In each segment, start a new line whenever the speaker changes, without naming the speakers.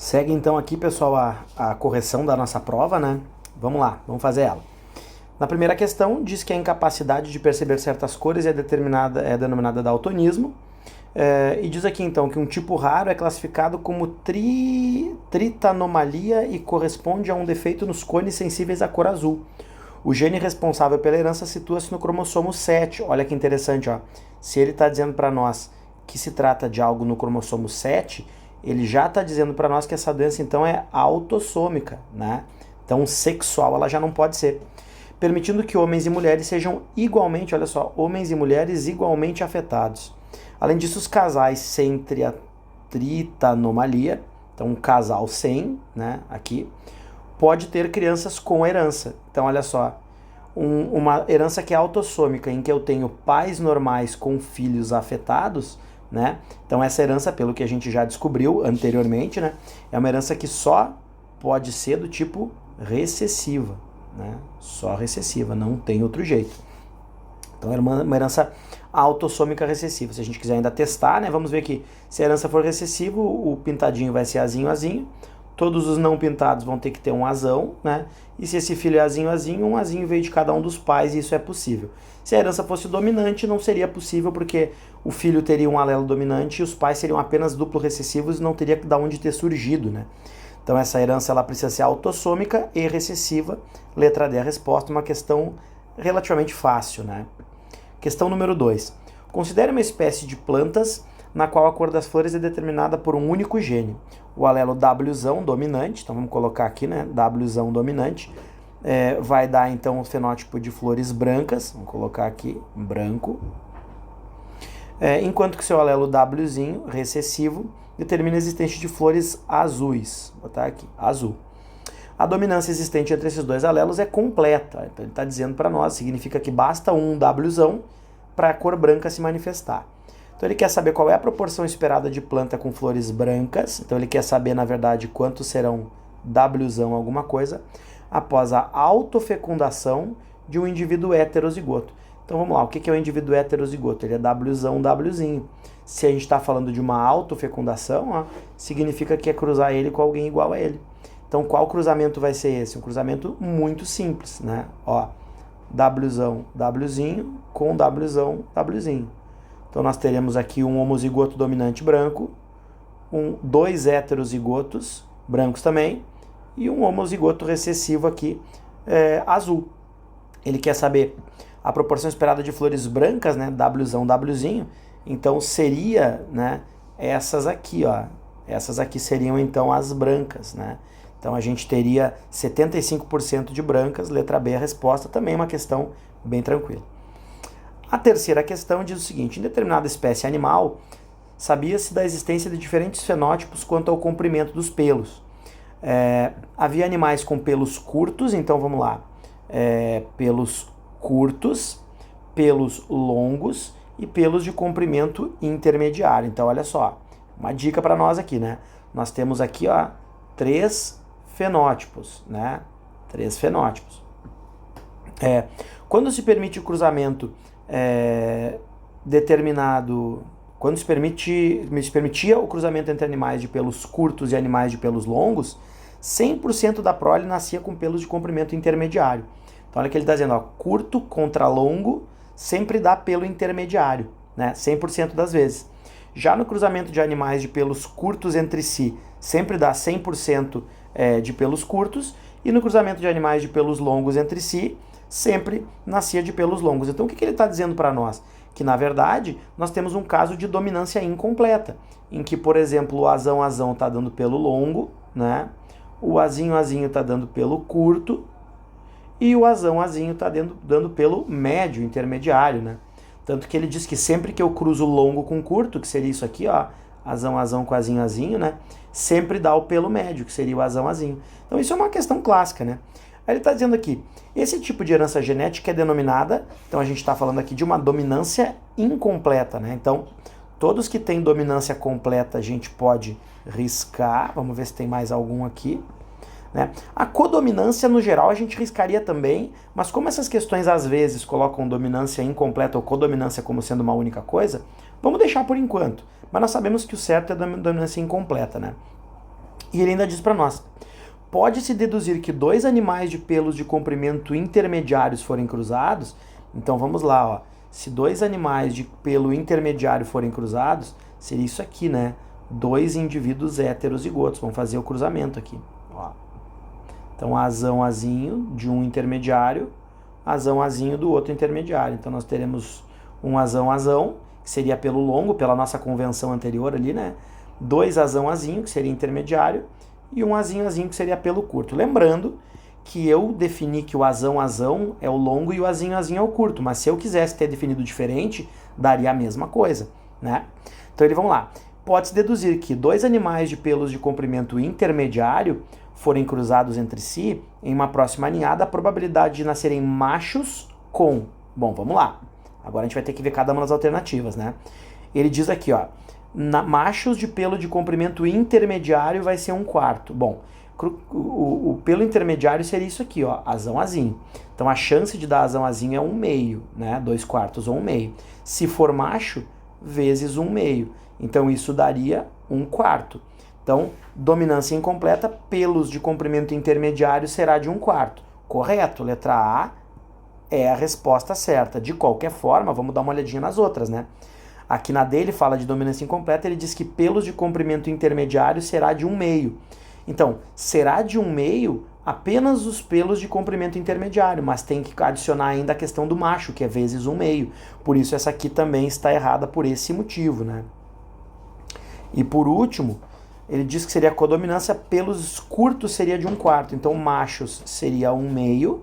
Segue então aqui, pessoal, a correção da nossa prova, né? Vamos lá, vamos fazer ela. Na primeira questão, diz que a incapacidade de perceber certas cores é denominada daltonismo. E diz aqui então que um tipo raro é classificado como tritanomalia e corresponde a um defeito nos cones sensíveis à cor azul. O gene responsável pela herança situa-se no cromossomo 7. Olha que interessante, ó. Se ele está dizendo para nós que se trata de algo no cromossomo 7, ele já está dizendo para nós que essa doença então é autossômica, né? Então sexual ela já não pode ser. Permitindo que homens e mulheres sejam igualmente, olha só, homens e mulheres igualmente afetados. Além disso, os casais sem tritanomalia, então um casal sem, né, aqui, pode ter crianças com herança. Então, olha só, uma herança que é autossômica, em que eu tenho pais normais com filhos afetados, né? Então, essa herança, pelo que a gente já descobriu anteriormente, né, é uma herança que só pode ser do tipo recessiva, né? Só recessiva, não tem outro jeito. Então, é uma herança autossômica recessiva. Se a gente quiser ainda testar, né, vamos ver que se a herança for recessiva, o pintadinho vai ser azinho, azinho. Todos os não pintados vão ter que ter um azão, né? E se esse filho é azinho, azinho, um azinho veio de cada um dos pais e isso é possível. Se a herança fosse dominante, não seria possível porque o filho teria um alelo dominante e os pais seriam apenas duplo recessivos e não teria de onde ter surgido, né? Então essa herança ela precisa ser autossômica e recessiva. Letra D a resposta, uma questão relativamente fácil, né? Questão número 2. Considere uma espécie de plantas na qual a cor das flores é determinada por um único gene. O alelo W dominante, então vamos colocar aqui, né, W dominante, vai dar então o fenótipo de flores brancas, vamos colocar aqui, branco, enquanto que o seu alelo W recessivo determina a existência de flores azuis, vou botar aqui, azul. A dominância existente entre esses dois alelos é completa, então ele está dizendo para nós, significa que basta um W para a cor branca se manifestar. Então ele quer saber qual é a proporção esperada de planta com flores brancas, então ele quer saber, na verdade, quantos serão W alguma coisa, após a autofecundação de um indivíduo heterozigoto. Então vamos lá, o que é o indivíduo heterozigoto? Ele é Wzinho. Se a gente está falando de uma autofecundação, ó, significa que é cruzar ele com alguém igual a ele. Então qual cruzamento vai ser esse? Um cruzamento muito simples, né? Ó, Wzinho com Wzinho. Então nós teremos aqui um homozigoto dominante branco, dois heterozigotos brancos também, e um homozigoto recessivo aqui azul. Ele quer saber a proporção esperada de flores brancas, né, Wzinho, então seria, né, essas aqui, ó. Essas aqui seriam então as brancas, né? Então a gente teria 75% de brancas, letra B a resposta, também é uma questão bem tranquila. A terceira questão diz o seguinte: em determinada espécie animal, sabia-se da existência de diferentes fenótipos quanto ao comprimento dos pelos. Havia animais com pelos curtos, então vamos lá, pelos curtos, pelos longos e pelos de comprimento intermediário. Então olha só, uma dica para nós aqui, né? Nós temos aqui, ó, três fenótipos, né? Três fenótipos. Quando se permite o cruzamento determinado, quando se permitia o cruzamento entre animais de pelos curtos e animais de pelos longos, 100% da prole nascia com pelos de comprimento intermediário. Então olha que ele está dizendo, ó, curto contra longo sempre dá pelo intermediário, né? 100% das vezes. Já no cruzamento de animais de pelos curtos entre si, sempre dá 100% de pelos curtos, e no cruzamento de animais de pelos longos entre si, sempre nascia de pelos longos. Então o que ele está dizendo para nós? Que na verdade nós temos um caso de dominância incompleta, em que, por exemplo, o azão está dando pelo longo, né? O azinho está dando pelo curto, e o azão está dando pelo médio, intermediário, né? Tanto que ele diz que sempre que eu cruzo longo com curto, que seria isso aqui, ó, azão com azinho, né? Sempre dá o pelo médio, que seria o azinho. Então isso é uma questão clássica, né? Aí ele está dizendo aqui, esse tipo de herança genética é denominada, então a gente está falando aqui de uma dominância incompleta, né? Então, todos que têm dominância completa a gente pode riscar, vamos ver se tem mais algum aqui, né? A codominância, no geral, a gente riscaria também, mas como essas questões às vezes colocam dominância incompleta ou codominância como sendo uma única coisa, vamos deixar por enquanto. Mas nós sabemos que o certo é dominância incompleta, né? E ele ainda diz para nós: pode-se deduzir que dois animais de pelos de comprimento intermediários forem cruzados. Então vamos lá, ó. Se dois animais de pelo intermediário forem cruzados, seria isso aqui, né? Dois indivíduos heterozigotos. Vamos fazer o cruzamento aqui. Ó. Então, azão, azinho de um intermediário, azão, azinho do outro intermediário. Então, nós teremos um azão, azão, que seria pelo longo, pela nossa convenção anterior ali, né? Dois azão, azinho, que seria intermediário, e um azinho, azinho, que seria pelo curto. Lembrando que eu defini que o azão, azão é o longo e o azinho, azinho é o curto, mas se eu quisesse ter definido diferente, daria a mesma coisa, né? Então, vamos lá. Pode-se deduzir que dois animais de pelos de comprimento intermediário forem cruzados entre si em uma próxima ninhada, a probabilidade de nascerem machos com... Bom, vamos lá. Agora a gente vai ter que ver cada uma das alternativas, né? Ele diz aqui, ó, machos de pelo de comprimento intermediário vai ser 1/4. Bom, o pelo intermediário seria isso aqui, ó, azão, azinho. Então a chance de dar azão, azinho é 1/2, né? 2/4 ou 1/2. Se for macho, vezes 1/2. Então isso daria 1/4. Então, dominância incompleta, pelos de comprimento intermediário será de 1/4. Correto, letra A é a resposta certa. De qualquer forma, vamos dar uma olhadinha nas outras, né? Aqui na D ele fala de dominância incompleta, ele diz que pelos de comprimento intermediário será de 1/2. Então, será de 1/2 apenas os pelos de comprimento intermediário, mas tem que adicionar ainda a questão do macho, que é vezes 1/2. Por isso essa aqui também está errada por esse motivo, né? E por último, ele diz que seria a codominância pelos curtos seria de 1/4. Então, machos seria 1/2,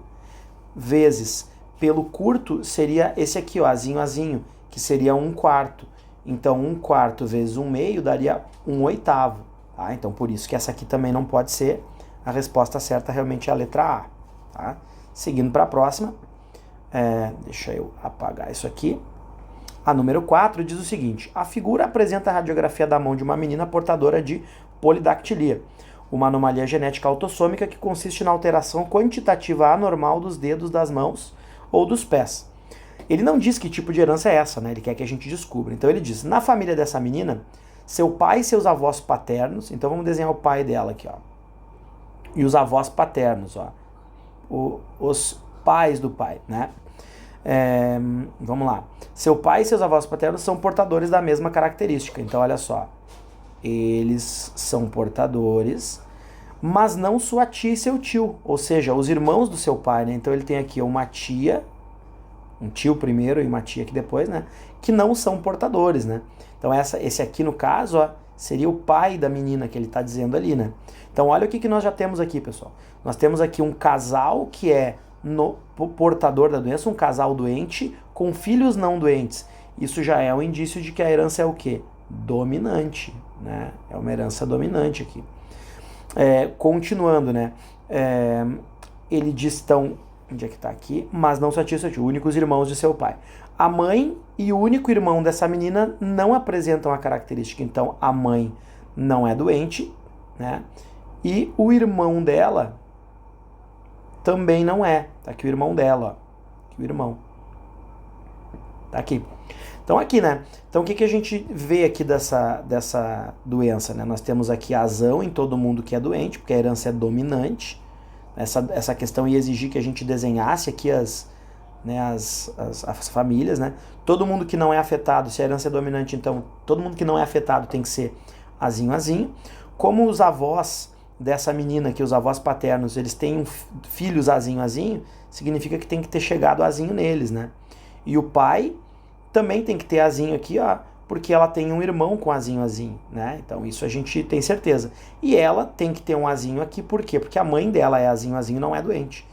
vezes pelo curto seria esse aqui, ó, azinho, azinho, que seria 1/4. Então, 1/4 vezes 1/2 daria 1/8. Tá? Então, por isso que essa aqui também não pode ser. A resposta certa realmente é a letra A. Tá? Seguindo para a próxima. Deixa eu apagar isso aqui. A número 4 diz o seguinte: a figura apresenta a radiografia da mão de uma menina portadora de polidactilia, uma anomalia genética autossômica que consiste na alteração quantitativa anormal dos dedos das mãos ou dos pés. Ele não diz que tipo de herança é essa, né? Ele quer que a gente descubra. Então ele diz: na família dessa menina, seu pai e seus avós paternos, então vamos desenhar o pai dela aqui, ó, e os avós paternos, ó, os pais do pai, né? Vamos lá. Seu pai e seus avós paternos são portadores da mesma característica. Então, olha só. Eles são portadores, mas não sua tia e seu tio. Ou seja, os irmãos do seu pai, né? Então, ele tem aqui uma tia, um tio primeiro e uma tia aqui depois, né? Que não são portadores, né? Então, esse aqui, no caso, ó, seria o pai da menina que ele está dizendo ali, né? Então, olha o que nós já temos aqui, pessoal. Nós temos aqui um casal que é portador da doença, um casal doente com filhos não doentes. Isso já é um indício de que a herança é o quê? Dominante, né? É uma herança dominante aqui. Continuando, né? Ele diz, então, onde é que tá aqui? Mas não sua tia e seu tio, únicos irmãos de seu pai. A mãe e o único irmão dessa menina não apresentam a característica. Então, a mãe não é doente, né? E o irmão dela também não é. Tá aqui o irmão dela, ó. Aqui o irmão. Tá aqui. Então aqui, né? Então o que a gente vê aqui dessa doença, né? Nós temos aqui azão em todo mundo que é doente, porque a herança é dominante. Essa questão ia exigir que a gente desenhasse aqui as famílias, né? Todo mundo que não é afetado, se a herança é dominante, então todo mundo que não é afetado tem que ser azinho, azinho. Como os avós dessa menina aqui, os avós paternos, eles têm filhos azinho, azinho, significa que tem que ter chegado azinho neles, né? E o pai também tem que ter azinho aqui, ó, porque ela tem um irmão com azinho, azinho, né? Então isso a gente tem certeza. E ela tem que ter um azinho aqui, por quê? Porque a mãe dela é azinho, azinho, não é doente.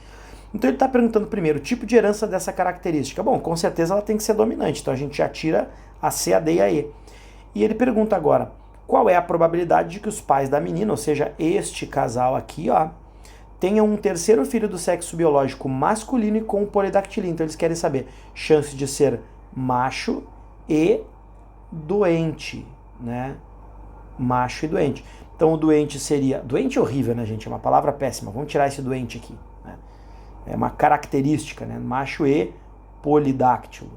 Então ele está perguntando primeiro o tipo de herança dessa característica. Bom, com certeza ela tem que ser dominante, então a gente já tira a C, a D e a E. E ele pergunta agora, qual é a probabilidade de que os pais da menina, ou seja, este casal aqui, ó, tenham um terceiro filho do sexo biológico masculino e com polidactilia. Então eles querem saber chance de ser macho e doente, né? Macho e doente. Então o doente seria... Doente é horrível, né, gente? É uma palavra péssima. Vamos tirar esse doente aqui, né? É uma característica, né? Macho e polidáctilo.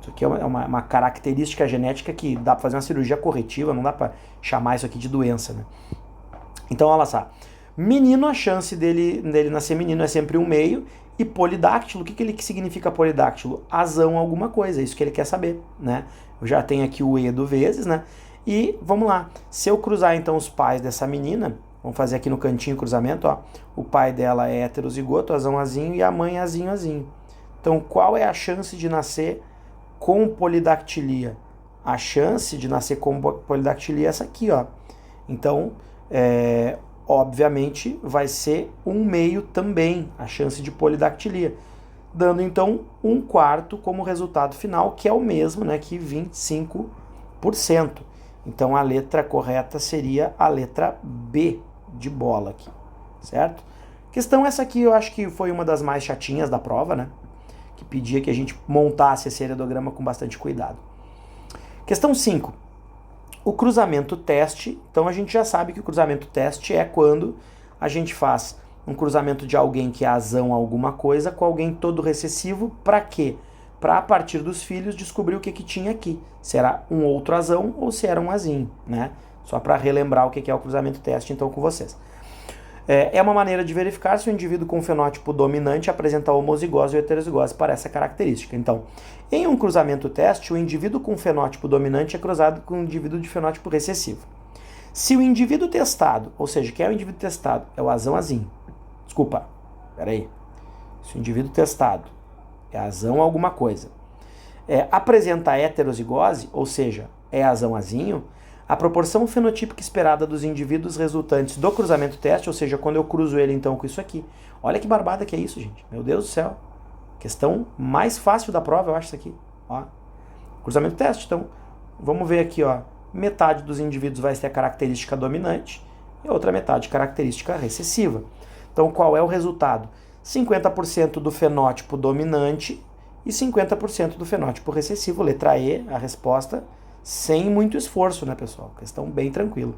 Isso aqui é uma característica genética que dá para fazer uma cirurgia corretiva, não dá para chamar isso aqui de doença, né? Então, olha só. Menino, a chance dele nascer menino é sempre 1/2. E polidáctilo, o que ele significa polidáctilo? Azão alguma coisa, é isso que ele quer saber, né? Eu já tenho aqui o E do vezes, né? E vamos lá. Se eu cruzar então os pais dessa menina, vamos fazer aqui no cantinho o cruzamento, ó. O pai dela é heterozigoto, azão azinho, e a mãe azinho azinho. Então, qual é a chance de nascer com polidactilia? A chance de nascer com polidactilia é essa aqui, ó. Então, obviamente, vai ser 1/2 também a chance de polidactilia, dando então 1/4 como resultado final, que é o mesmo, né, que 25%. Então, a letra correta seria a letra B de bola aqui, certo? Questão essa aqui, eu acho que foi uma das mais chatinhas da prova, né? Que pedia que a gente montasse esse heredograma com bastante cuidado. Questão 5. O cruzamento teste. Então a gente já sabe que o cruzamento teste é quando a gente faz um cruzamento de alguém que é azão alguma coisa com alguém todo recessivo. Para quê? Para, a partir dos filhos, descobrir o que tinha aqui. Se era um outro azão ou se era um azinho, né? Só para relembrar o que é o cruzamento teste, então, com vocês. É uma maneira de verificar se o indivíduo com fenótipo dominante apresenta homozigose ou heterozigose para essa característica. Então, em um cruzamento teste, o indivíduo com fenótipo dominante é cruzado com o indivíduo de fenótipo recessivo. Se o indivíduo testado, ou seja, quem é o indivíduo testado? É o azão azinho. Desculpa, peraí. Se o indivíduo testado é azão alguma coisa, apresenta heterozigose, ou seja, é azão azinho, a proporção fenotípica esperada dos indivíduos resultantes do cruzamento teste, ou seja, quando eu cruzo ele então com isso aqui. Olha que barbada que é isso, gente. Meu Deus do céu. Questão mais fácil da prova, eu acho isso aqui. Ó. Cruzamento teste, então, vamos ver aqui, ó. Metade dos indivíduos vai ter a característica dominante e a outra metade característica recessiva. Então, qual é o resultado? 50% do fenótipo dominante e 50% do fenótipo recessivo. Letra E, a resposta, sem muito esforço, né, pessoal? Questão bem tranquila.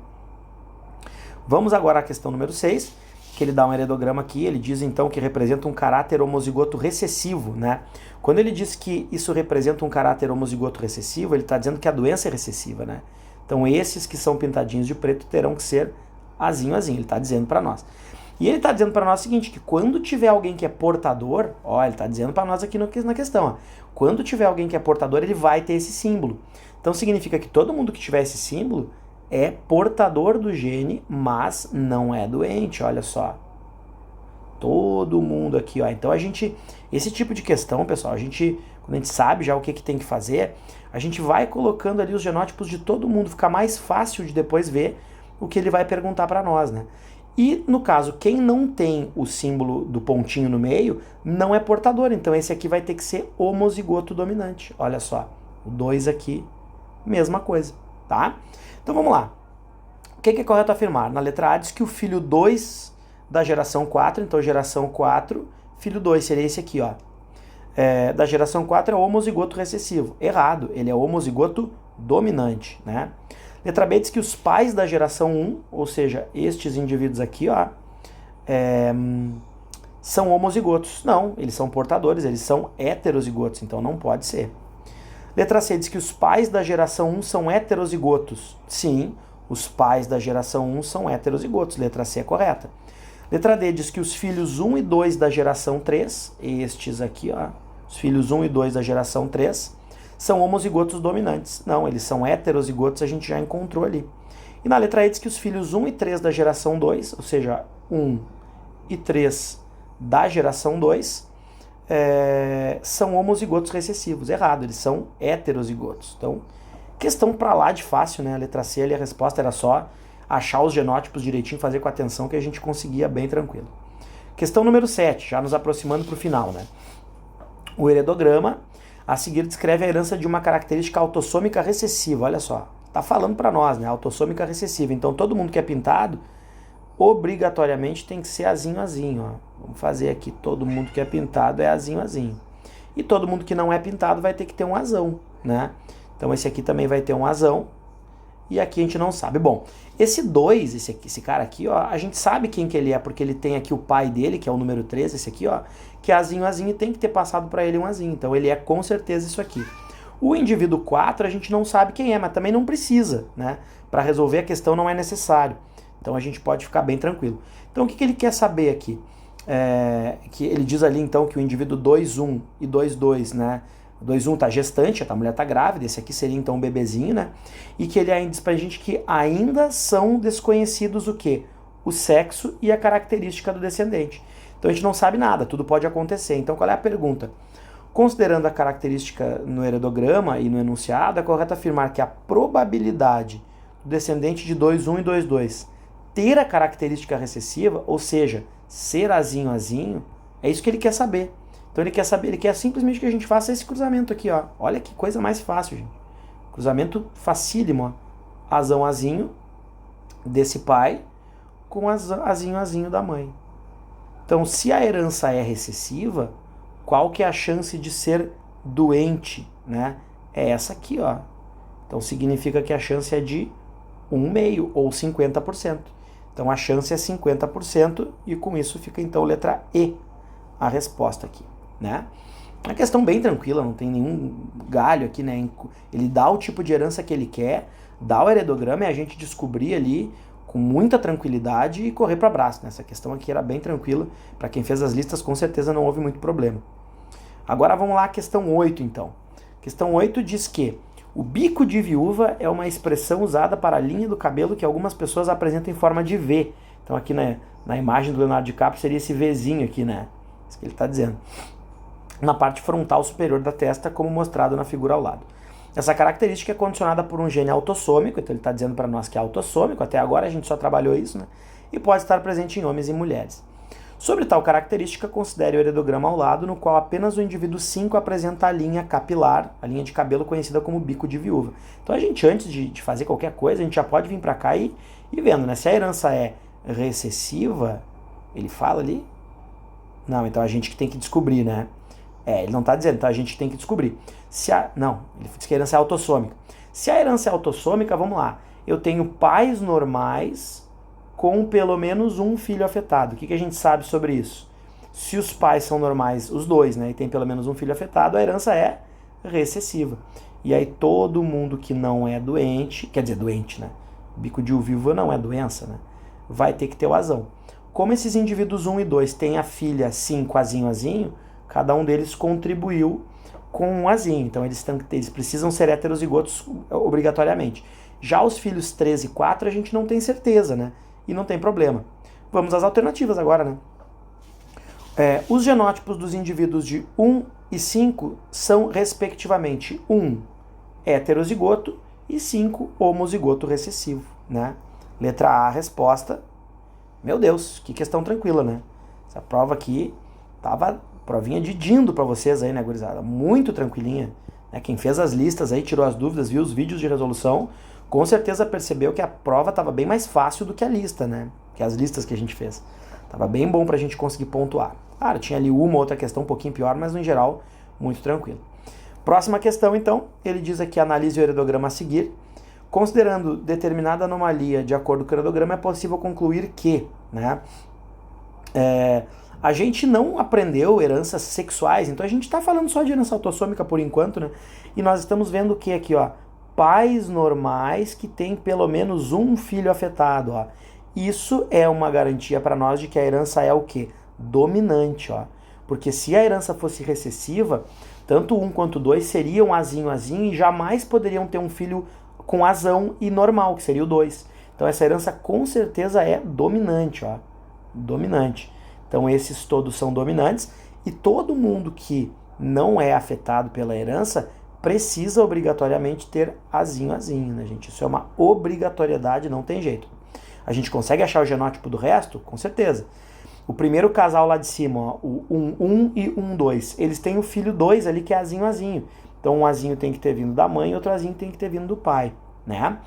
Vamos agora à questão número 6, que ele dá um heredograma aqui, ele diz então que representa um caráter homozigoto recessivo, né? Quando ele diz que isso representa um caráter homozigoto recessivo, ele está dizendo que a doença é recessiva, né? Então esses que são pintadinhos de preto terão que ser azinho, azinho, ele está dizendo para nós. E ele está dizendo para nós o seguinte, que quando tiver alguém que é portador, ó, ele está dizendo para nós aqui na questão, ó, quando tiver alguém que é portador, ele vai ter esse símbolo. Então significa que todo mundo que tiver esse símbolo é portador do gene, mas não é doente, olha só. Todo mundo aqui, ó. Então esse tipo de questão, pessoal, quando a gente sabe já o que tem que fazer, a gente vai colocando ali os genótipos de todo mundo, fica mais fácil de depois ver o que ele vai perguntar para nós, né? E, no caso, quem não tem o símbolo do pontinho no meio, não é portador. Então, esse aqui vai ter que ser homozigoto dominante. Olha só, o 2 aqui, mesma coisa, tá? Então, vamos lá. O que é correto afirmar? Na letra A, diz que o filho 2 da geração 4, então, geração 4, filho 2 seria esse aqui, ó. Da geração 4 é o homozigoto recessivo. Errado, ele é homozigoto dominante, né? Letra B diz que os pais da geração 1, ou seja, estes indivíduos aqui, ó, são homozigotos. Não, eles são portadores, eles são heterozigotos, então não pode ser. Letra C diz que os pais da geração 1 são heterozigotos. Sim, os pais da geração 1 são heterozigotos. Letra C é correta. Letra D diz que os filhos 1 e 2 da geração 3, estes aqui, ó, os filhos 1 e 2 da geração 3, são homozigotos dominantes. Não, eles são heterozigotos, a gente já encontrou ali. E na letra E diz que os filhos 1 e 3 da geração 2, ou seja, 1 e 3 da geração 2, são homozigotos recessivos. Errado, eles são heterozigotos. Então, questão pra lá de fácil, né? A letra C ali, a resposta era só achar os genótipos direitinho, fazer com atenção que a gente conseguia bem tranquilo. Questão número 7, já nos aproximando pro final, né? O heredograma a seguir descreve a herança de uma característica autossômica recessiva. Olha só, tá falando para nós, né? Autossômica recessiva. Então, todo mundo que é pintado, obrigatoriamente tem que ser azinho, azinho. Ó. Vamos fazer aqui, todo mundo que é pintado é azinho, azinho. E todo mundo que não é pintado vai ter que ter um azão, né? Então, esse aqui também vai ter um azão. E aqui a gente não sabe. Bom, esse 2, esse cara aqui, ó, a gente sabe quem que ele é, porque ele tem aqui o pai dele, que é o número 13, esse aqui, ó, que é azinho, azinho, e tem que ter passado para ele um azinho. Então ele é com certeza isso aqui. O indivíduo 4 a gente não sabe quem é, mas também não precisa, né? Para resolver a questão não é necessário. Então a gente pode ficar bem tranquilo. Então o que ele quer saber aqui? Que ele diz ali então que o indivíduo 2,1 e 2,2, né? 2,1 tá gestante, a mulher tá grávida, esse aqui seria então um bebezinho, né? E que ele ainda diz pra gente que ainda são desconhecidos o quê? O sexo e a característica do descendente. Então a gente não sabe nada, tudo pode acontecer. Então qual é a pergunta? Considerando a característica no heredograma e no enunciado, é correto afirmar que a probabilidade do descendente de 2,1 e 2,2 ter a característica recessiva, ou seja, ser azinho, é isso que ele quer saber. Então ele quer simplesmente que a gente faça esse cruzamento aqui, ó. Olha que coisa mais fácil, gente. Cruzamento facílimo, ó. Azinho desse pai com azinho da mãe. Então, se a herança é recessiva, qual que é a chance de ser doente, né? É essa aqui, ó. Então significa que a chance é de 1,5 ou 50%. Então a chance é 50% e com isso fica então letra E, a resposta aqui, né? É uma questão bem tranquila, não tem nenhum galho aqui, né? Ele dá o tipo de herança que ele quer, dá o heredograma e a gente descobrir ali com muita tranquilidade e correr para abraço, né? Essa questão aqui era bem tranquila, para quem fez as listas com certeza não houve muito problema. Agora vamos lá, questão 8 então. Questão 8 diz que o bico de viúva é uma expressão usada para a linha do cabelo que algumas pessoas apresentam em forma de V. Então aqui na imagem do Leonardo DiCaprio seria esse Vzinho aqui, né? Isso que ele está dizendo. Na parte frontal superior da testa, como mostrado na figura ao lado. Essa característica é condicionada por um gene autossômico, então ele está dizendo para nós que é autossômico, até agora a gente só trabalhou isso, né? E pode estar presente em homens e mulheres. Sobre tal característica, considere o heredograma ao lado, no qual apenas o indivíduo 5 apresenta a linha capilar, a linha de cabelo conhecida como bico de viúva. Então a gente, antes de fazer qualquer coisa, a gente já pode vir para cá e vendo, né? Se a herança é recessiva, ele fala ali? Não, então a gente que tem que descobrir, né? Ele não está dizendo, então a gente tem que descobrir. Não, ele diz que a herança é autossômica. Se a herança é autossômica, vamos lá. Eu tenho pais normais com pelo menos um filho afetado. O que a gente sabe sobre isso? Se os pais são normais, os dois, né, e tem pelo menos um filho afetado, a herança é recessiva. E aí todo mundo que não é doente, quer dizer, doente, né? Bico de viúva não é doença, né? Vai ter que ter o azão. Como esses indivíduos 1 e 2 têm a filha 5, azinho, cada um deles contribuiu com um azinho. Então eles precisam ser heterozigotos obrigatoriamente. Já os filhos 3 e 4 a gente não tem certeza, né? E não tem problema. Vamos às alternativas agora, né? Os genótipos dos indivíduos de 1 e 5 são, respectivamente, 1 heterozigoto e 5 homozigoto recessivo, né? Letra A, resposta. Meu Deus, que questão tranquila, né? Essa prova aqui tava provinha de dindo para vocês aí, né, gurizada? Muito tranquilinha. Né? Quem fez as listas aí, tirou as dúvidas, viu os vídeos de resolução, com certeza percebeu que a prova estava bem mais fácil do que a lista, né? Que as listas que a gente fez. Tava bem bom pra gente conseguir pontuar. Claro, tinha ali uma outra questão um pouquinho pior, mas no geral, muito tranquilo. Próxima questão, então, ele diz aqui, analise o heredograma a seguir. Considerando determinada anomalia de acordo com o heredograma, é possível concluir que, né? A gente não aprendeu heranças sexuais, então a gente está falando só de herança autossômica por enquanto, né? E nós estamos vendo o que aqui, ó? Pais normais que têm pelo menos um filho afetado, ó. Isso é uma garantia para nós de que a herança é o quê? Dominante, ó. Porque se a herança fosse recessiva, tanto 1 quanto 2 seriam azinho e jamais poderiam ter um filho com azão e normal, que seria o 2. Então essa herança com certeza é dominante, ó. Dominante. Então esses todos são dominantes e todo mundo que não é afetado pela herança precisa obrigatoriamente ter azinho, né, gente? Isso é uma obrigatoriedade, não tem jeito. A gente consegue achar o genótipo do resto? Com certeza. O primeiro casal lá de cima, ó, o 1 e 2, eles têm o filho 2 ali que é azinho. Então um azinho tem que ter vindo da mãe e outro azinho tem que ter vindo do pai, né?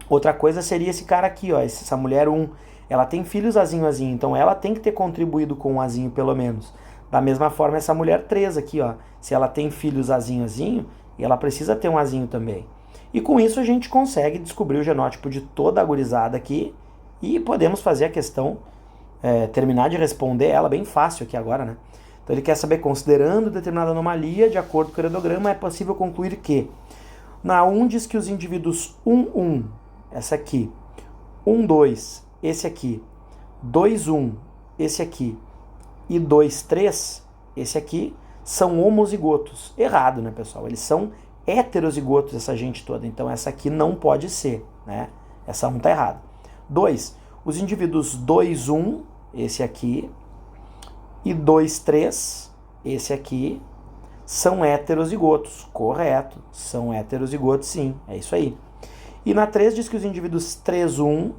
Outra coisa seria esse cara aqui, ó, essa mulher 1, ela tem filhos azinho, então ela tem que ter contribuído com um azinho pelo menos. Da mesma forma essa mulher 3 aqui, ó, se ela tem filhos azinho, ela precisa ter um azinho também. E com isso a gente consegue descobrir o genótipo de toda a gurizada aqui e podemos fazer a questão, terminar de responder ela bem fácil aqui agora, né? Então ele quer saber, considerando determinada anomalia, de acordo com o heredograma, é possível concluir que na 1 diz que os indivíduos 1, essa aqui, 1, 2, esse aqui, 2, 1, esse aqui, e 2, 3, esse aqui, são homozigotos. Errado, né, pessoal? Eles são heterozigotos, essa gente toda. Então, essa aqui não pode ser, né? Essa 1 tá errada. 2, os indivíduos 2, 1, esse aqui, e 2, 3, esse aqui, são heterozigotos. Correto, são heterozigotos sim, é isso aí. E na 3 diz que os indivíduos 3, 1,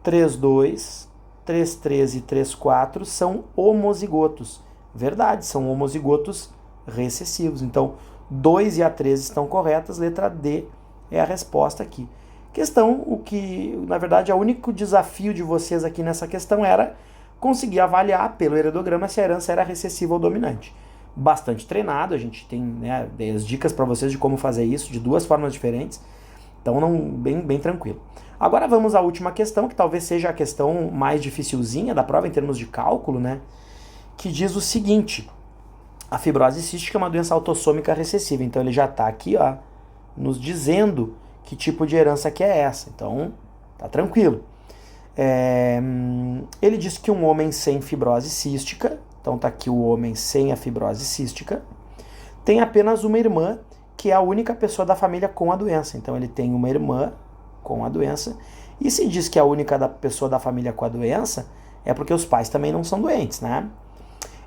3, 2, 3, 3 e 3, 4 são homozigotos. Verdade, são homozigotos recessivos. Então, 2 e a 3 estão corretas, letra D é a resposta aqui. Questão, o que, na verdade, o único desafio de vocês aqui nessa questão era conseguir avaliar pelo heredograma se a herança era recessiva ou dominante. Bastante treinado, a gente tem, né, as dicas para vocês de como fazer isso, de 2 formas diferentes, então bem tranquilo. Agora vamos à última questão, que talvez seja a questão mais dificilzinha da prova em termos de cálculo, né, que diz o seguinte: a fibrose cística é uma doença autossômica recessiva, então ele já está aqui, ó, nos dizendo que tipo de herança que é essa, então tá tranquilo. Ele diz que um homem sem fibrose cística, então tá aqui o homem sem a fibrose cística, tem apenas uma irmã, que é a única pessoa da família com a doença. Então ele tem uma irmã com a doença, e se diz que é a única pessoa da família com a doença, é porque os pais também não são doentes, né?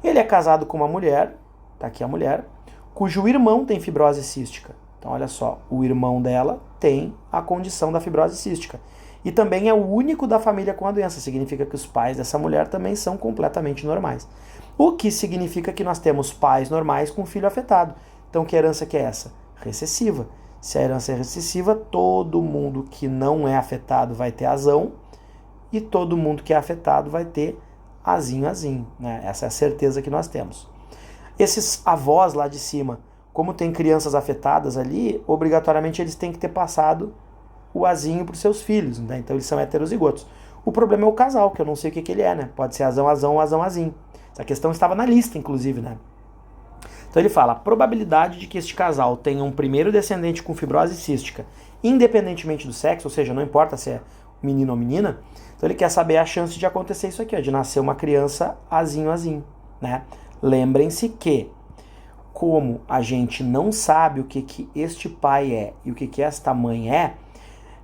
Ele é casado com uma mulher, tá aqui a mulher, cujo irmão tem fibrose cística. Então olha só, o irmão dela tem a condição da fibrose cística. E também é o único da família com a doença. Significa que os pais dessa mulher também são completamente normais. O que significa que nós temos pais normais com filho afetado. Então que herança que é essa? Recessiva. Se a herança é recessiva, todo mundo que não é afetado vai ter azão, e todo mundo que é afetado vai ter azinho, né? Essa é a certeza que nós temos. Esses avós lá de cima, como tem crianças afetadas ali, obrigatoriamente eles têm que ter passado o azinho para os seus filhos, né? Então eles são heterozigotos. O problema é o casal, que eu não sei o que ele é, né? Pode ser azão ou azinho. Essa questão estava na lista, inclusive, né? Então ele fala, a probabilidade de que este casal tenha um primeiro descendente com fibrose cística, independentemente do sexo, ou seja, não importa se é menino ou menina, então ele quer saber a chance de acontecer isso aqui, ó, de nascer uma criança azinho, né? Lembrem-se que, como a gente não sabe o que este pai é e o que esta mãe é,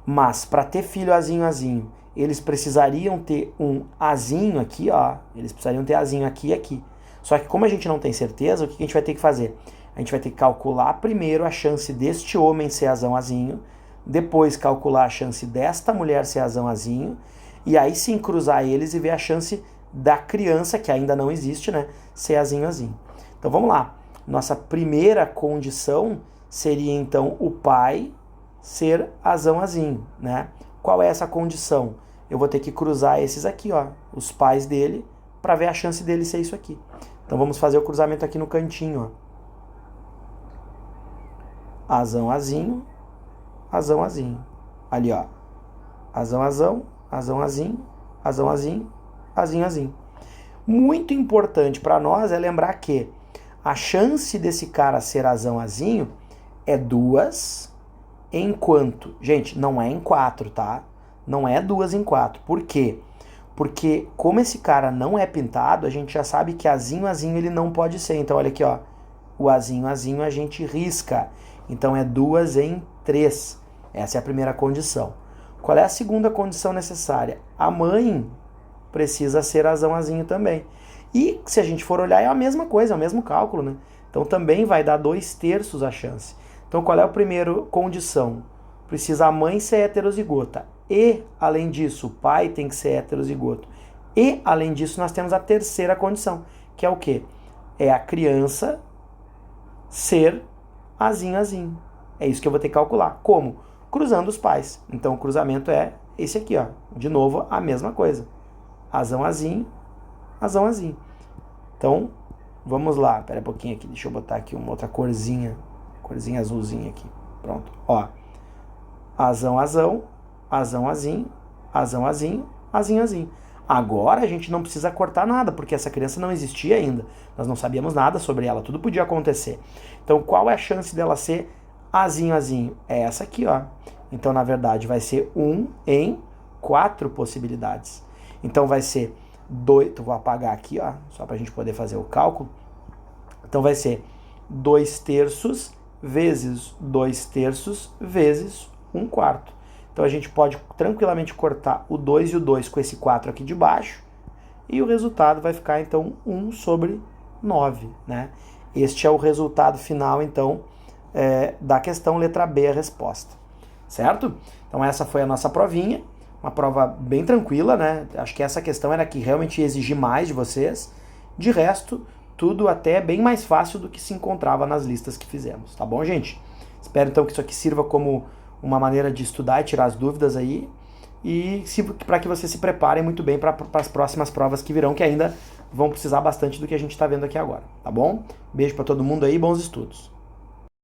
mas para ter filho azinho, eles precisariam ter um azinho aqui, ó. Eles precisariam ter azinho aqui e aqui. Só que como a gente não tem certeza, o que a gente vai ter que fazer? A gente vai ter que calcular primeiro a chance deste homem ser azinho, depois calcular a chance desta mulher ser azinho, e aí sim cruzar eles e ver a chance da criança, que ainda não existe, né, ser azinho. Então vamos lá. Nossa primeira condição seria então o pai ser azinho, né? Qual é essa condição? Eu vou ter que cruzar esses aqui, ó, os pais dele, para ver a chance dele ser isso aqui. Então vamos fazer o cruzamento aqui no cantinho, ó. Azinho. Ali, ó. Azinho. Muito importante para nós é lembrar que a chance desse cara ser azinho é 2 em quanto? Gente, não é em 4, tá? Não é 2 em 4. Por quê? Porque como esse cara não é pintado, a gente já sabe que azinho ele não pode ser. Então olha aqui, ó. O azinho a gente risca. Então é 2 em 3. Essa é a primeira condição. Qual é a segunda condição necessária? A mãe precisa ser azinho também. E se a gente for olhar, é a mesma coisa, é o mesmo cálculo, né? Então também vai dar 2/3 a chance. Então qual é a primeira condição? Precisa a mãe ser heterozigota. E, além disso, o pai tem que ser heterozigoto. E, além disso, nós temos a terceira condição, que é o quê? É a criança ser azinho. É isso que eu vou ter que calcular. Como? Cruzando os pais. Então o cruzamento é esse aqui, ó. De novo, a mesma coisa. Azinho. Então, vamos lá. Espera um pouquinho aqui. Deixa eu botar aqui uma outra corzinha. Corzinha azulzinha aqui. Pronto. Ó. Azinho. Agora a gente não precisa cortar nada, porque essa criança não existia ainda. Nós não sabíamos nada sobre ela. Tudo podia acontecer. Então, qual é a chance dela ser azinho? É essa aqui, ó. Então, na verdade, vai ser 1 em 4 possibilidades. Então vai ser 2, vou apagar aqui, ó, só para a gente poder fazer o cálculo. Então vai ser 2/3 vezes 2/3 vezes 1/4. Então a gente pode tranquilamente cortar o 2 e o 2 com esse 4 aqui de baixo, e o resultado vai ficar então 1/9, né? Este é o resultado final, então, da questão letra B, a resposta. Certo? Então essa foi a nossa provinha, uma prova bem tranquila, né? Acho que essa questão era que realmente ia exigir mais de vocês. De resto, tudo até bem mais fácil do que se encontrava nas listas que fizemos, tá bom, gente? Espero então que isso aqui sirva como uma maneira de estudar e tirar as dúvidas aí, e para que vocês se preparem muito bem para as próximas provas que virão, que ainda vão precisar bastante do que a gente está vendo aqui agora, tá bom? Beijo para todo mundo aí, bons estudos!